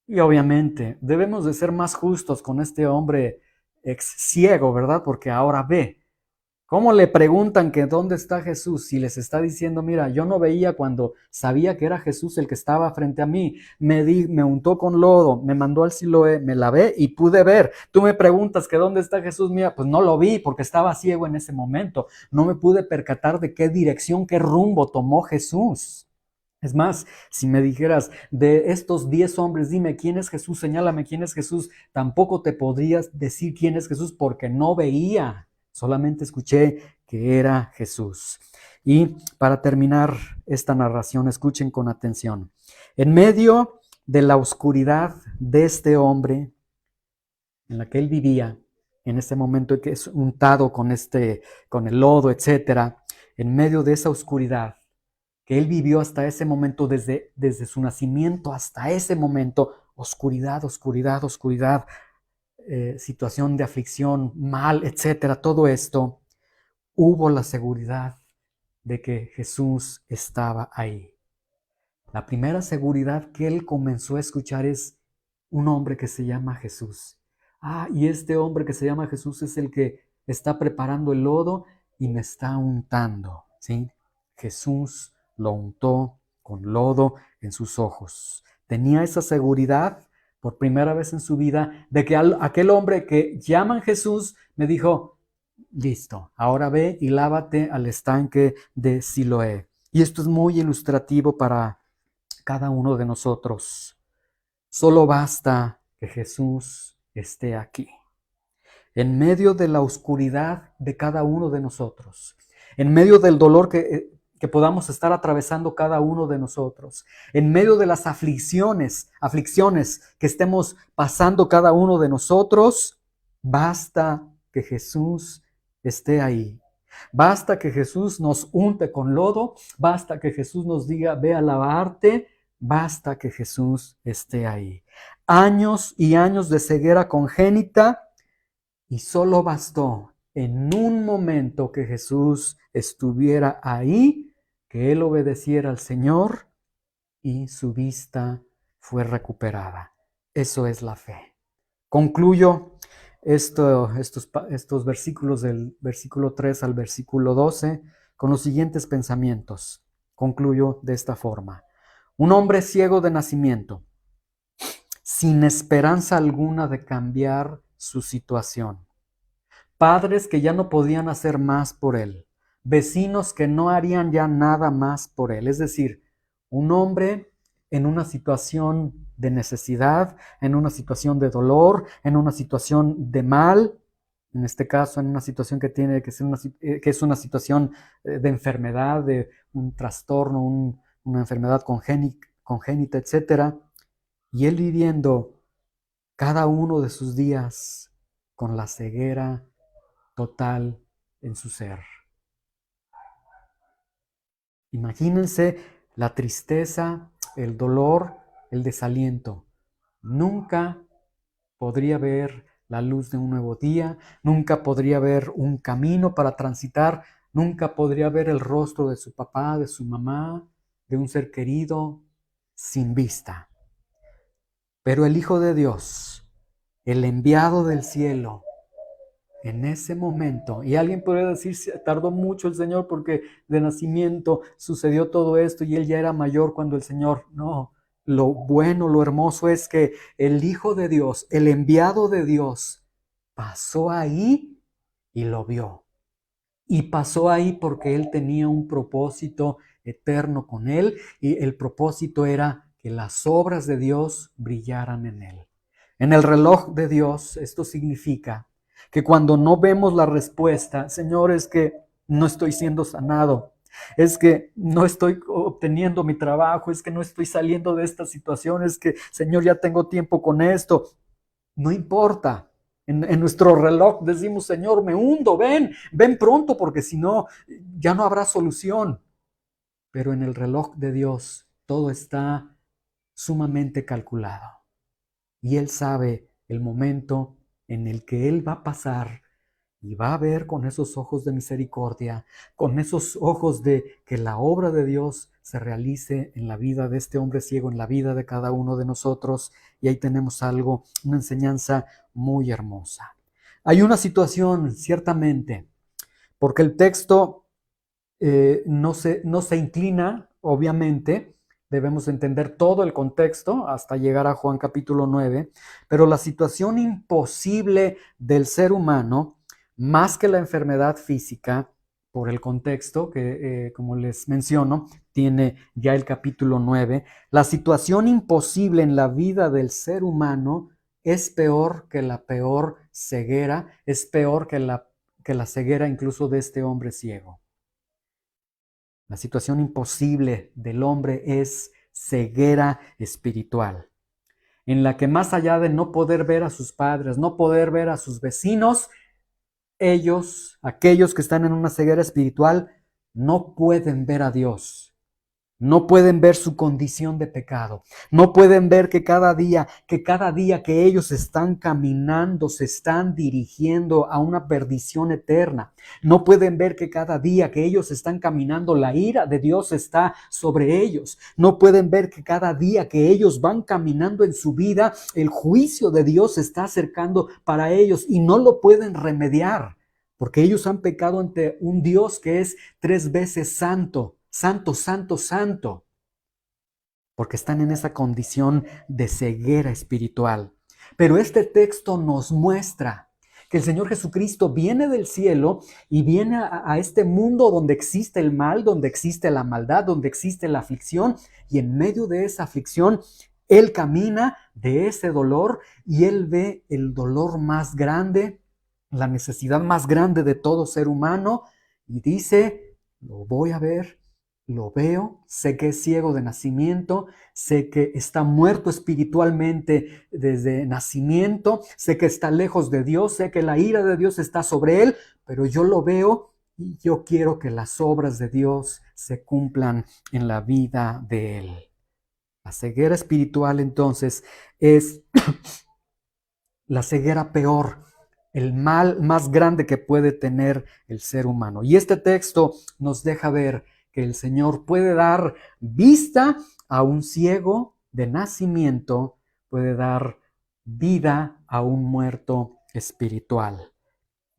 Y obviamente debemos de ser más justos con este hombre ex ciego, ¿verdad? Porque ahora ve. ¿Cómo le preguntan que dónde está Jesús? Si les está diciendo, mira, yo no veía cuando sabía que era Jesús el que estaba frente a mí. Me untó con lodo, me mandó al Siloé, me lavé y pude ver. Tú me preguntas que dónde está Jesús, mira, pues no lo vi porque estaba ciego en ese momento. No me pude percatar de qué dirección, qué rumbo tomó Jesús. Es más, si me dijeras de estos 10 hombres, dime quién es Jesús, señálame quién es Jesús, tampoco te podrías decir quién es Jesús porque no veía, solamente escuché que era Jesús. Y para terminar esta narración, escuchen con atención. En medio de la oscuridad de este hombre, en la que él vivía, en este momento que es untado con el lodo, etcétera, en medio de esa oscuridad, que él vivió hasta ese momento, desde su nacimiento hasta ese momento, oscuridad, oscuridad, oscuridad, situación de aflicción, mal, etcétera, todo esto, hubo la seguridad de que Jesús estaba ahí. La primera seguridad que él comenzó a escuchar es un hombre que se llama Jesús. Y este hombre que se llama Jesús es el que está preparando el lodo y me está untando, ¿sí? Jesús lo untó con lodo en sus ojos. Tenía esa seguridad por primera vez en su vida de que aquel hombre que llaman Jesús me dijo, listo, ahora ve y lávate al estanque de Siloé. Y esto es muy ilustrativo para cada uno de nosotros. Solo basta que Jesús esté aquí, en medio de la oscuridad de cada uno de nosotros, en medio del dolor que podamos estar atravesando cada uno de nosotros, en medio de las aflicciones que estemos pasando cada uno de nosotros, basta que Jesús esté ahí. Basta que Jesús nos unte con lodo, basta que Jesús nos diga, ve a lavarte, basta que Jesús esté ahí. Años y años de ceguera congénita y solo bastó en un momento que Jesús estuviera ahí, que él obedeciera al Señor y su vista fue recuperada. Eso es la fe. Concluyo estos versículos del versículo 3 al versículo 12 con los siguientes pensamientos. Concluyo de esta forma. Un hombre ciego de nacimiento, sin esperanza alguna de cambiar su situación. Padres que ya no podían hacer más por él. Vecinos que no harían ya nada más por él. Es decir, un hombre en una situación de necesidad, en una situación de dolor, en una situación de mal, en este caso en una situación que tiene que ser que es una situación de enfermedad, de un trastorno, una enfermedad congénita, etcétera, y él viviendo cada uno de sus días con la ceguera total en su ser. Imagínense la tristeza, el dolor, el desaliento. Nunca podría ver la luz de un nuevo día, nunca podría ver un camino para transitar, nunca podría ver el rostro de su papá, de su mamá, de un ser querido, sin vista. Pero el Hijo de Dios, el enviado del cielo, en ese momento, y alguien podría decir, tardó mucho el Señor porque de nacimiento sucedió todo esto y él ya era mayor cuando el Señor, no, lo bueno, lo hermoso es que el Hijo de Dios, el enviado de Dios, pasó ahí y lo vio. Y pasó ahí porque él tenía un propósito eterno con él y el propósito era que las obras de Dios brillaran en él. En el reloj de Dios esto significa que cuando no vemos la respuesta, Señor, es que no estoy siendo sanado, es que no estoy obteniendo mi trabajo, es que no estoy saliendo de esta situación, es que, Señor, ya tengo tiempo con esto. No importa. En nuestro reloj decimos, Señor, me hundo, ven pronto, porque si no, ya no habrá solución. Pero en el reloj de Dios todo está sumamente calculado. Y Él sabe el momento en el que Él va a pasar y va a ver con esos ojos de misericordia, con esos ojos de que la obra de Dios se realice en la vida de este hombre ciego, en la vida de cada uno de nosotros. Y ahí tenemos algo, una enseñanza muy hermosa. Hay una situación, ciertamente, porque el texto no se inclina, obviamente, debemos entender todo el contexto hasta llegar a Juan capítulo 9, pero la situación imposible del ser humano, más que la enfermedad física, por el contexto que, como les menciono, tiene ya el capítulo 9, la situación imposible en la vida del ser humano es peor que la peor ceguera, es peor que la ceguera incluso de este hombre ciego. La situación imposible del hombre es ceguera espiritual, en la que más allá de no poder ver a sus padres, no poder ver a sus vecinos, ellos, aquellos que están en una ceguera espiritual, no pueden ver a Dios. No pueden ver su condición de pecado. No pueden ver que cada día que ellos están caminando se están dirigiendo a una perdición eterna. No pueden ver que cada día que ellos están caminando la ira de Dios está sobre ellos. No pueden ver que cada día que ellos van caminando en su vida el juicio de Dios se está acercando para ellos y no lo pueden remediar porque ellos han pecado ante un Dios que es 3 veces santo. Santo, santo, santo, porque están en esa condición de ceguera espiritual. Pero este texto nos muestra que el Señor Jesucristo viene del cielo y viene a este mundo donde existe el mal, donde existe la maldad, donde existe la aflicción, y en medio de esa aflicción, Él camina de ese dolor y Él ve el dolor más grande, la necesidad más grande de todo ser humano, y dice, lo voy a ver. Lo veo, sé que es ciego de nacimiento, sé que está muerto espiritualmente desde nacimiento, sé que está lejos de Dios, sé que la ira de Dios está sobre él, pero yo lo veo y yo quiero que las obras de Dios se cumplan en la vida de él. La ceguera espiritual entonces es la ceguera peor, el mal más grande que puede tener el ser humano. Y este texto nos deja ver que el Señor puede dar vista a un ciego de nacimiento, puede dar vida a un muerto espiritual.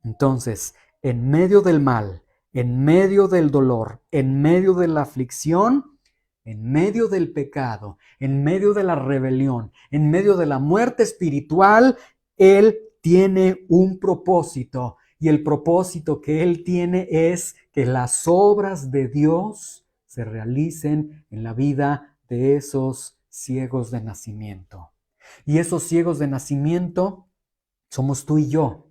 Entonces, en medio del mal, en medio del dolor, en medio de la aflicción, en medio del pecado, en medio de la rebelión, en medio de la muerte espiritual, Él tiene un propósito. Y el propósito que Él tiene es que las obras de Dios se realicen en la vida de esos ciegos de nacimiento. Y esos ciegos de nacimiento somos tú y yo.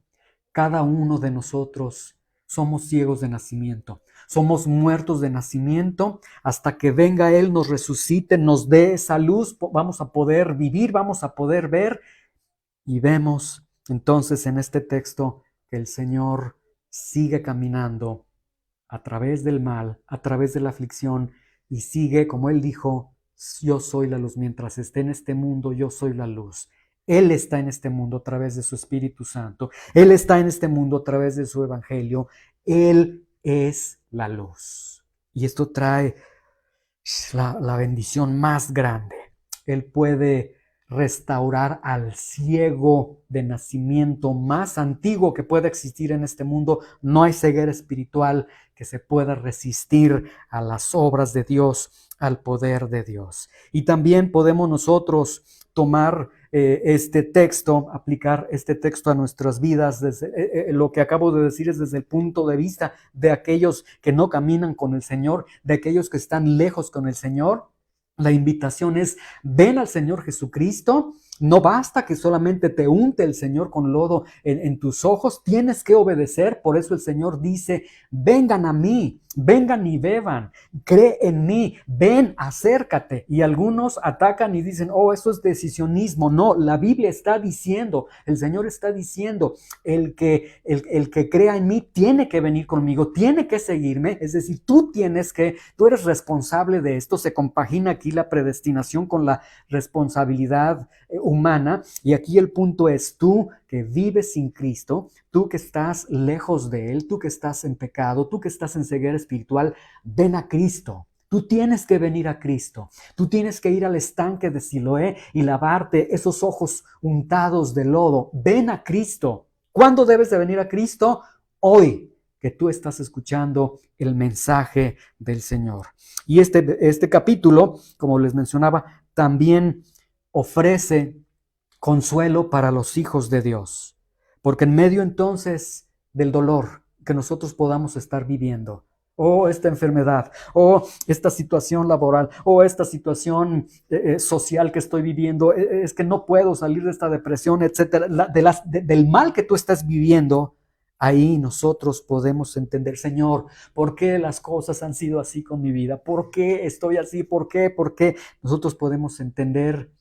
Cada uno de nosotros somos ciegos de nacimiento. Somos muertos de nacimiento hasta que venga Él, nos resucite, nos dé esa luz. Vamos a poder vivir, vamos a poder ver. Y vemos entonces en este texto que el Señor sigue caminando a través del mal, a través de la aflicción, y sigue, como Él dijo, yo soy la luz. Mientras esté en este mundo, yo soy la luz. Él está en este mundo a través de su Espíritu Santo. Él está en este mundo a través de su Evangelio. Él es la luz. Y esto trae la bendición más grande. Él puede restaurar al ciego de nacimiento más antiguo que pueda existir en este mundo. No hay ceguera espiritual que se pueda resistir a las obras de Dios, al poder de Dios. Y también podemos nosotros tomar este texto, aplicar este texto a nuestras vidas. Lo que acabo de decir es desde el punto de vista de aquellos que no caminan con el Señor, de aquellos que están lejos con el Señor. La invitación es, ven al Señor Jesucristo. No basta que solamente te unte el Señor con lodo en tus ojos, tienes que obedecer. Por eso el Señor dice, vengan a mí, vengan y beban, cree en mí, ven, acércate. Y algunos atacan y dicen, oh, eso es decisionismo. No, la Biblia está diciendo, el Señor está diciendo, el que crea en mí tiene que venir conmigo, tiene que seguirme. Es decir, tú eres responsable de esto. Se compagina aquí la predestinación con la responsabilidad humana. Y aquí el punto es, tú que vives sin Cristo, tú que estás lejos de Él, tú que estás en pecado, tú que estás en ceguera espiritual, ven a Cristo. Tú tienes que venir a Cristo. Tú tienes que ir al estanque de Siloé y lavarte esos ojos untados de lodo. Ven a Cristo. ¿Cuándo debes de venir a Cristo? Hoy, que tú estás escuchando el mensaje del Señor. Y este capítulo, como les mencionaba, también ofrece consuelo para los hijos de Dios. Porque en medio entonces del dolor que nosotros podamos estar viviendo, o esta enfermedad, o esta situación laboral, o esta situación social que estoy viviendo, es que no puedo salir de esta depresión, etcétera, del mal que tú estás viviendo, ahí nosotros podemos entender, Señor, ¿por qué las cosas han sido así con mi vida? ¿Por qué estoy así? ¿Por qué? ¿Por qué? Nosotros podemos entender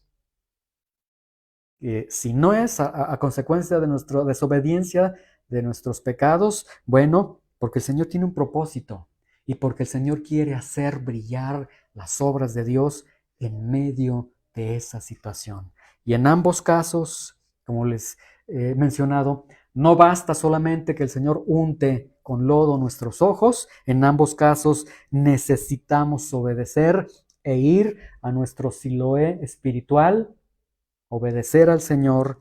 si no es a consecuencia de nuestra desobediencia, de nuestros pecados, bueno, porque el Señor tiene un propósito y porque el Señor quiere hacer brillar las obras de Dios en medio de esa situación. Y en ambos casos, como les he mencionado, no basta solamente que el Señor unte con lodo nuestros ojos, en ambos casos necesitamos obedecer e ir a nuestro Siloé espiritual, obedecer al Señor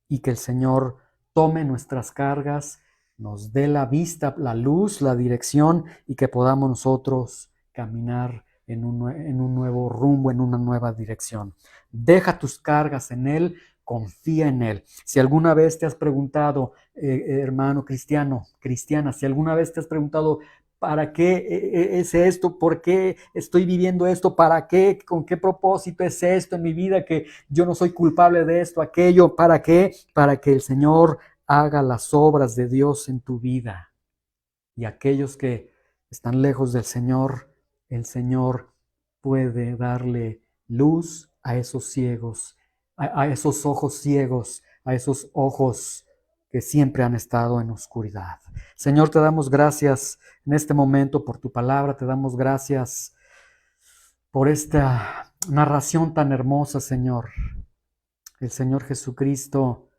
y que el Señor tome nuestras cargas, nos dé la vista, la luz, la dirección y que podamos nosotros caminar en un nuevo rumbo, en una nueva dirección. Deja tus cargas en Él, confía en Él. Si alguna vez te has preguntado, hermano cristiana, si alguna vez te has preguntado, ¿para qué es esto? ¿Por qué estoy viviendo esto? ¿Para qué? ¿Con qué propósito es esto en mi vida? Que yo no soy culpable de esto, aquello. ¿Para qué? Para que el Señor haga las obras de Dios en tu vida. Y aquellos que están lejos del Señor, el Señor puede darle luz a esos ciegos, a esos ojos ciegos, a esos ojos que siempre han estado en oscuridad. Señor, te damos gracias en este momento por tu palabra, te damos gracias por esta narración tan hermosa, Señor. El Señor Jesucristo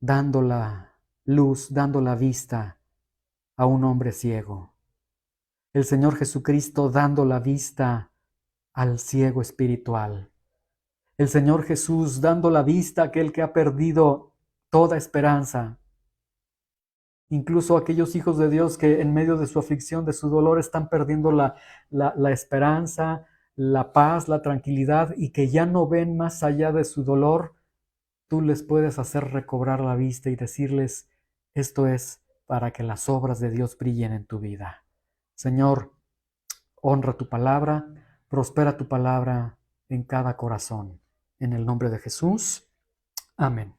dando la luz, dando la vista a un hombre ciego. El Señor Jesucristo dando la vista al ciego espiritual. El Señor Jesús dando la vista a aquel que ha perdido toda esperanza. Incluso aquellos hijos de Dios que en medio de su aflicción, de su dolor, están perdiendo la esperanza, la paz, la tranquilidad y que ya no ven más allá de su dolor. Tú les puedes hacer recobrar la vista y decirles, esto es para que las obras de Dios brillen en tu vida. Señor, honra tu palabra, prospera tu palabra en cada corazón. En el nombre de Jesús. Amén.